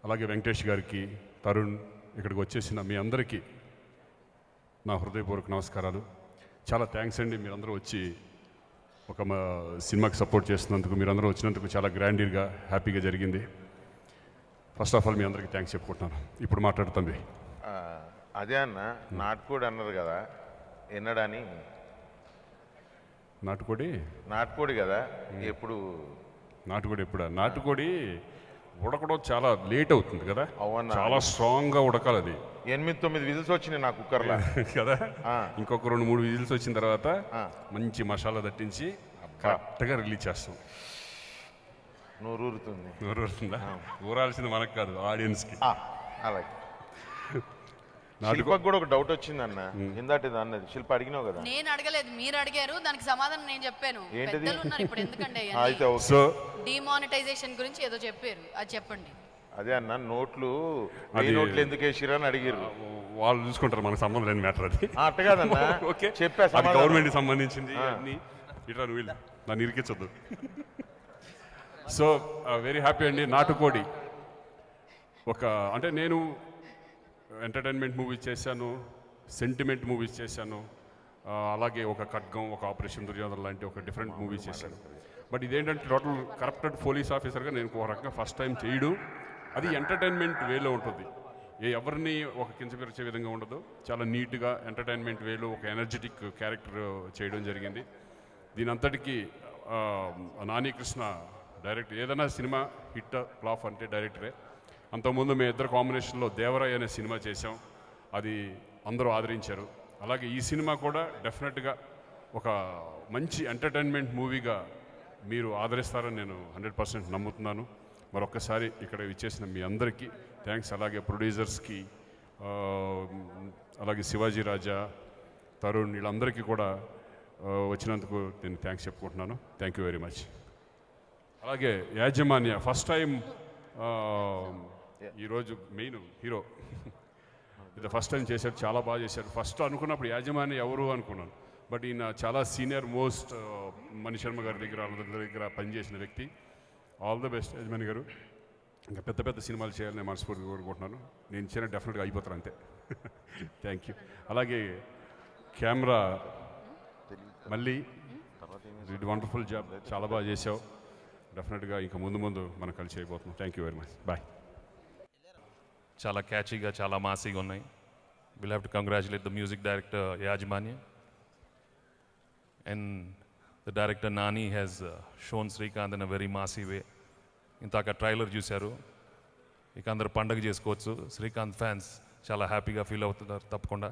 అలాగే వెంకటేష్ గారికి, తరుణ్, ఇక్కడికి వచ్చేసిన మీ అందరికీ నా హృదయపూర్వక నమస్కారాలు. చాలా థ్యాంక్స్ అండి, మీరందరూ వచ్చి ఒక మా సినిమాకి సపోర్ట్ చేస్తున్నందుకు, మీరందరూ వచ్చినందుకు చాలా గ్రాండీర్గా హ్యాపీగా జరిగింది. ఫస్ట్ ఆఫ్ ఆల్ మీ అందరికీ థ్యాంక్స్ చెప్పుకుంటున్నాను. ఇప్పుడు మాట్లాడుతుంది అదే అన్న, నాటుకోడి అన్నారు కదా, ఎన్నడని. నాటుకోడి కదా, ఎప్పుడు నాటుకోడి ఎప్పుడా? నాటుకోడి ఉడకడం చాలా లేట్ అవుతుంది కదా, చాలా స్ట్రాంగ్గా ఉడకాలి అది. 8-9 విజిల్స్ వచ్చినాయి నా కుక్కర్లో కదా. ఇంకొక 2-3 విజిల్స్ వచ్చిన తర్వాత మంచి మసాలా దట్టించి కరెక్ట్గా రిలీజ్ చేస్తాం. నోరూరుతుందా? ఊరాల్సింది మనకు కాదు, ఆడియన్స్కి. అలాగే శిల్పకు కూడా ఒక డౌట్ వచ్చిందన్న, ఇందాటిది అన్నది. శిల్ప అడిగినావు కదా? నేను అడగలేదు, మీరు అడిగారు, దానికి సమాధానం నేను చెప్పాను. పెద్దలు ఉన్నారు ఇప్పుడు, ఎందుకంటే డిమానిటైజేషన్ గురించి ఏదో చెప్పారు, అది చెప్పండి. అదే అన్న, నోట్లు ఎందుకు వేసిరా అని అడిగారు. వాళ్ళు చూసుకుంటారు, మనకు సంబంధం లేని మ్యాటర్ అది. అట్ట కాదన్న, చెప్పా గవర్నమెంట్కి సంబంధించింది. ఇట్లా నువ్వు నన్ను ఇరికించొద్దు. సో వెరీ హ్యాపీ అండి. నాటుకోడి అంటే నేను ఎంటర్టైన్మెంట్ మూవీస్ చేశాను, సెంటిమెంట్ మూవీస్ చేశాను, అలాగే ఒక ఖడ్గం, ఒక ఆపరేషన్ దుర్యోధన లాంటి ఒక డిఫరెంట్ మూవీస్ చేశాను. బట్ ఇదేంటంటే టోటల్ కరప్టెడ్ పోలీస్ ఆఫీసర్గా నేను ఒక రకంగా ఫస్ట్ టైం చేయడం. అది ఎంటర్టైన్మెంట్ వేలో ఉంటుంది, ఎవరిని ఒక కించపరిచే విధంగా ఉండదు. చాలా నీట్గా ఎంటర్టైన్మెంట్ వేలో ఒక ఎనర్జెటిక్ క్యారెక్టర్ చేయడం జరిగింది. దీని అంతటికీ నాని కృష్ణ డైరెక్టర్. ఏదైనా సినిమా హిట్ ఫ్లాప్ అంటే డైరెక్టరే. అంతకుముందు మేము ఇద్దరు కాంబినేషన్లో దేవరాయ్ అనే సినిమా చేసాం, అది అందరూ ఆదరించారు. అలాగే ఈ సినిమా కూడా డెఫినెట్గా ఒక మంచి ఎంటర్టైన్మెంట్ మూవీగా మీరు ఆదరిస్తారని నేను 100% నమ్ముతున్నాను. మరొక్కసారి ఇక్కడ ఇచ్చేసిన మీ అందరికీ థ్యాంక్స్. అలాగే ప్రొడ్యూసర్స్కి, అలాగే శివాజీ రాజా, తరుణ్, వీళ్ళందరికీ కూడా వచ్చినందుకు నేను థ్యాంక్స్ చెప్పుకుంటున్నాను. Thank you very much. అలాగే యాజమాన్య ఫస్ట్ టైం ఈరోజు మెయిన్ హీరో ఇది ఫస్ట్ టైం చేశారు, చాలా బాగా చేశారు. ఫస్ట్ అనుకున్నప్పుడు యాజమాన్య ఎవరు అనుకున్నాను, బట్ ఈయన చాలా సీనియర్ మోస్ట్ మణిశర్మ గారి దగ్గర పనిచేసిన వ్యక్తి. ఆల్ ద బెస్ట్ యాజమాన్య గారు. ఇంకా పెద్ద పెద్ద సినిమాలు చేయాలని మనస్ఫూర్తిగా కోరుకుంటున్నాను. నేను ఇచ్చిన డెఫినెట్గా అయిపోతాను అంతే. Thank you. అలాగే కెమెరా మళ్ళీ వండర్ఫుల్ జాబ్, చాలా బాగా చేసావు. డెఫినెట్గా ఇంకా ముందు మనం కలిసి అయిపోతున్నాం. Thank you very much. Bye. చాలా క్యాచీగా, చాలా మాసీగా ఉన్నాయి. Will have to congratulate the music director Yajamanya and the director Nani has shown Srikanth in a very massy way. ఇంతాక ట్రైలర్ చూశారు, ఇక అందరు పండగ చేసుకోవచ్చు. శ్రీకాంత్ ఫ్యాన్స్ చాలా హ్యాపీగా ఫీల్ అవుతున్నారు తప్పకుండా.